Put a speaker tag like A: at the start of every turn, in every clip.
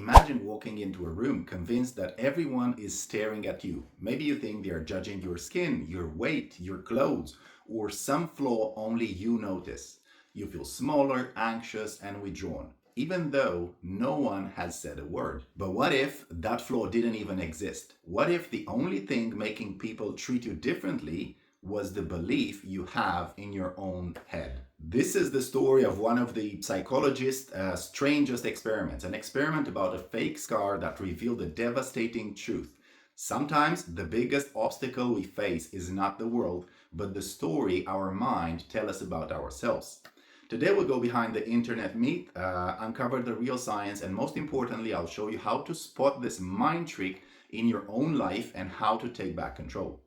A: Imagine walking into a room convinced that everyone is staring at you. Maybe you think they are judging your skin, your weight, your clothes, or some flaw only you notice. You feel smaller, anxious, and withdrawn, even though no one has said a word. But what if that flaw didn't even exist? What if the only thing making people treat you differently was the belief you have in your own head? This is the story of one of the psychologist's strangest experiments, an experiment about a fake scar that revealed a devastating truth. Sometimes the biggest obstacle we face is not the world, but the story our mind tells us about ourselves. Today we'll go behind the internet myth, uncover the real science, and most importantly, I'll show you how to spot this mind trick in your own life and how to take back control.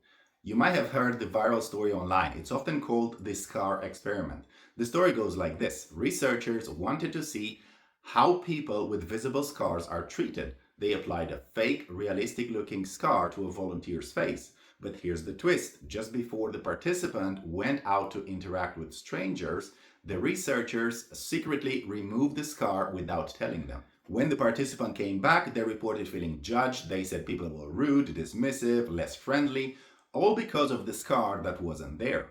A: You might have heard the viral story online. It's often called the scar experiment. The story goes like this. Researchers wanted to see how people with visible scars are treated. They applied a fake, realistic-looking scar to a volunteer's face. But here's the twist. Just before the participant went out to interact with strangers, the researchers secretly removed the scar without telling them. When the participant came back, they reported feeling judged. They said people were rude, dismissive, less friendly, all because of the scar that wasn't there.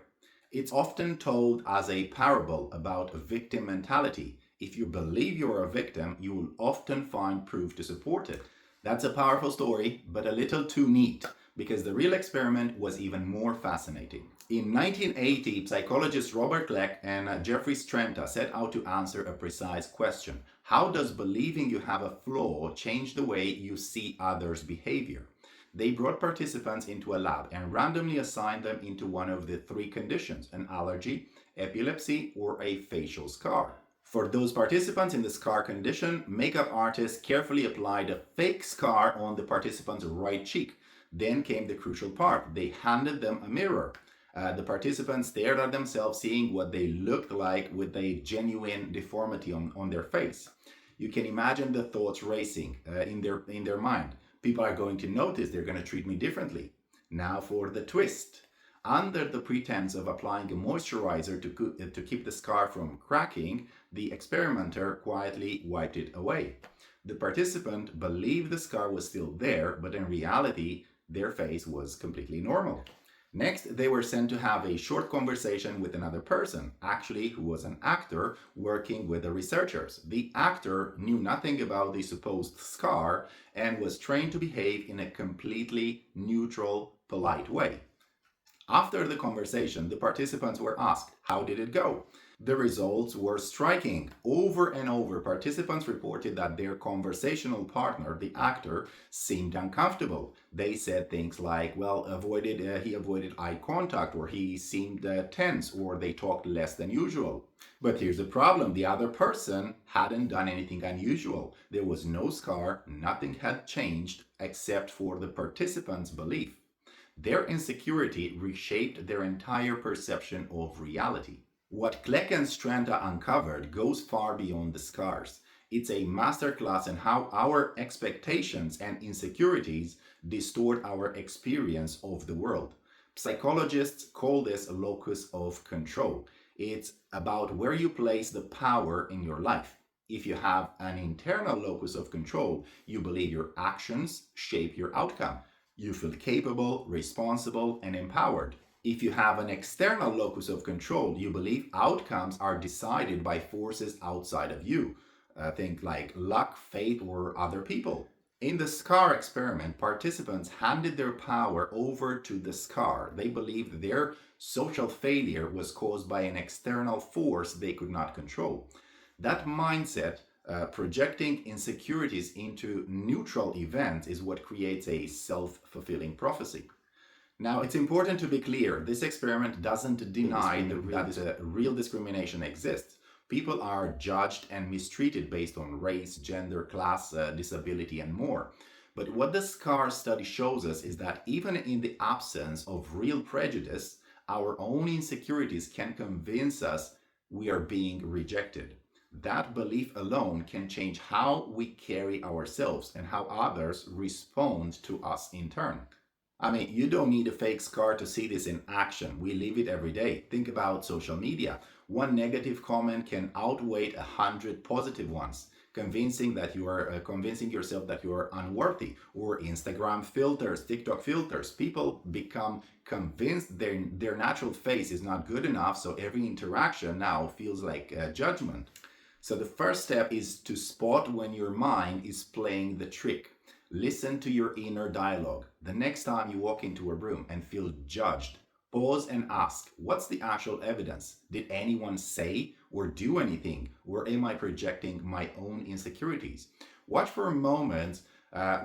A: It's often told as a parable about a victim mentality. If you believe you're a victim, you will often find proof to support it. That's a powerful story, but a little too neat, because the real experiment was even more fascinating. In 1980, psychologists Robert Kleck and Jeffrey Strenta set out to answer a precise question. How does believing you have a flaw change the way you see others' behavior? They brought participants into a lab and randomly assigned them into one of the three conditions: an allergy, epilepsy, or a facial scar. For those participants in the scar condition, makeup artists carefully applied a fake scar on the participant's right cheek. Then came the crucial part. They handed them a mirror. The participants stared at themselves, seeing what they looked like with a genuine deformity on their face. You can imagine the thoughts racing in their mind. People are going to notice, they're going to treat me differently. Now for the twist. Under the pretense of applying a moisturizer to keep the scar from cracking, the experimenter quietly wiped it away. The participant believed the scar was still there, but in reality, their face was completely normal. Next, they were sent to have a short conversation with another person, actually who was an actor working with the researchers. The actor knew nothing about the supposed scar and was trained to behave in a completely neutral, polite way. After the conversation, the participants were asked, how did it go? The results were striking. Over and over, participants reported that their conversational partner, the actor, seemed uncomfortable. They said things like, well, he avoided eye contact, or he seemed tense, or they talked less than usual. But here's the problem. The other person hadn't done anything unusual. There was no scar. Nothing had changed except for the participant's belief. Their insecurity reshaped their entire perception of reality. What Kleck and Strenta uncovered goes far beyond the scars. It's a masterclass in how our expectations and insecurities distort our experience of the world. Psychologists call this a locus of control. It's about where you place the power in your life. If you have an internal locus of control, you believe your actions shape your outcome. You feel capable, responsible, and empowered. If you have an external locus of control, you believe outcomes are decided by forces outside of you. Think like luck, fate, or other people. In the scar experiment, participants handed their power over to the scar. They believed their social failure was caused by an external force they could not control. That mindset, projecting insecurities into neutral events, is what creates a self-fulfilling prophecy. Now, it's important to be clear, this experiment doesn't deny that real discrimination exists. People are judged and mistreated based on race, gender, class, disability, and more. But what the SCAR study shows us is that even in the absence of real prejudice, our own insecurities can convince us we are being rejected. That belief alone can change how we carry ourselves and how others respond to us in turn. I mean, you don't need a fake scar to see this in action. We live it every day. Think about social media. One negative comment can outweigh 100 positive ones. convincing yourself that you are unworthy, or Instagram filters, TikTok filters. People become convinced their natural face is not good enough, so every interaction now feels like a judgment. So the first step is to spot when your mind is playing the trick. Listen to your inner dialogue. The next time you walk into a room and feel judged, pause and ask, what's the actual evidence? Did anyone say or do anything? Or am I projecting my own insecurities? Watch for a moment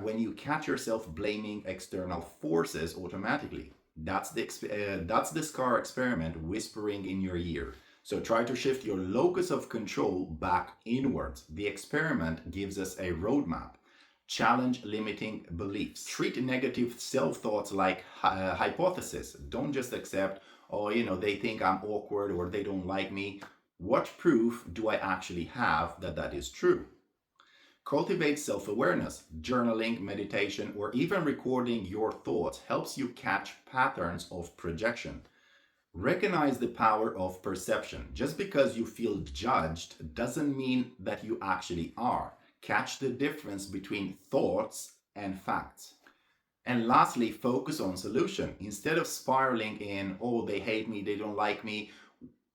A: when you catch yourself blaming external forces automatically. That's the SCAR experiment whispering in your ear. So try to shift your locus of control back inwards. The experiment gives us a roadmap. Challenge limiting beliefs. Treat negative self-thoughts like hypothesis. Don't just accept, oh, they think I'm awkward or they don't like me. What proof do I actually have that that is true? Cultivate self-awareness. Journaling, meditation, or even recording your thoughts helps you catch patterns of projection. Recognize the power of perception. Just because you feel judged doesn't mean that you actually are. Catch the difference between thoughts and facts. And lastly, focus on solution. Instead of spiraling in, oh, they hate me, they don't like me,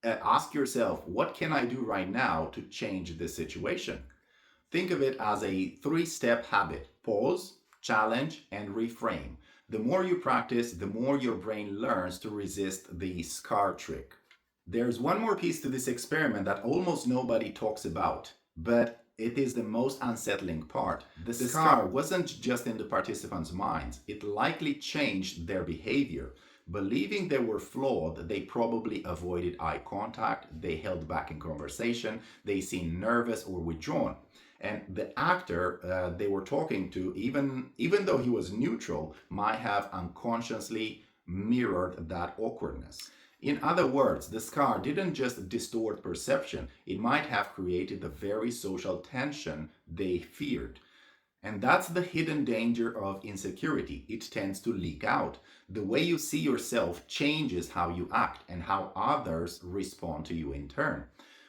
A: ask yourself, what can I do right now to change this situation? Think of it as a 3-step habit. Pause, challenge, and reframe. The more you practice, the more your brain learns to resist the SCAR trick. There's one more piece to this experiment that almost nobody talks about, but it is the most unsettling part. The SCAR wasn't just in the participants' minds, it likely changed their behavior. Believing they were flawed, they probably avoided eye contact, they held back in conversation, they seemed nervous or withdrawn. And the actor they were talking to, even though he was neutral, might have unconsciously mirrored that awkwardness. In other words, the SCAR didn't just distort perception, it might have created the very social tension they feared. And that's the hidden danger of insecurity. It tends to leak out. The way you see yourself changes how you act and how others respond to you in turn.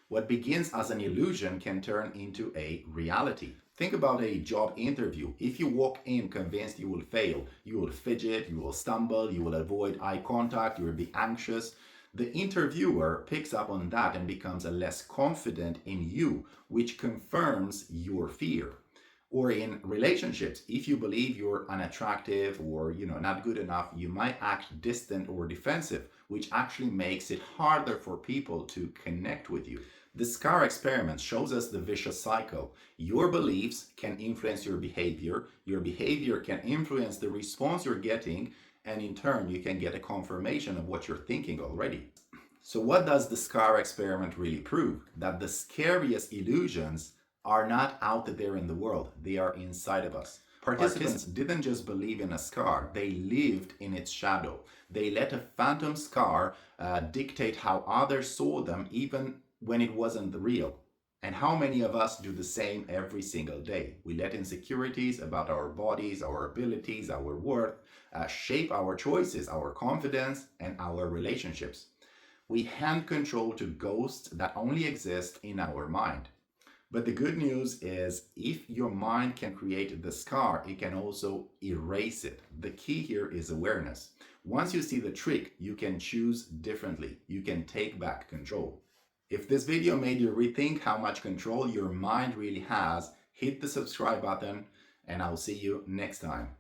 A: What begins as an illusion can turn into a reality. Think about a job interview. If you walk in convinced you will fail, you will fidget, you will stumble, you will avoid eye contact, you will be anxious. The interviewer picks up on that and becomes less confident in you, which confirms your fear. Or in relationships, if you believe you're unattractive or not good enough, you might act distant or defensive, which actually makes it harder for people to connect with you. The SCAR experiment shows us the vicious cycle. Your beliefs can influence your behavior can influence the response you're getting, and in turn you can get a confirmation of what you're thinking already. So what does the SCAR experiment really prove? That the scariest illusions are not out there in the world, they are inside of us. Participants didn't just believe in a SCAR, they lived in its shadow. They let a phantom SCAR dictate how others saw them even when it wasn't real. And how many of us do the same every single day? We let insecurities about our bodies, our abilities, our worth shape our choices, our confidence, and our relationships. We hand control to ghosts that only exist in our mind. But the good news is, if your mind can create the SCAR, it can also erase it. The key here is awareness. Once you see the trick, you can choose differently. You can take back control. If this video made you rethink how much control your mind really has, hit the subscribe button, and I'll see you next time.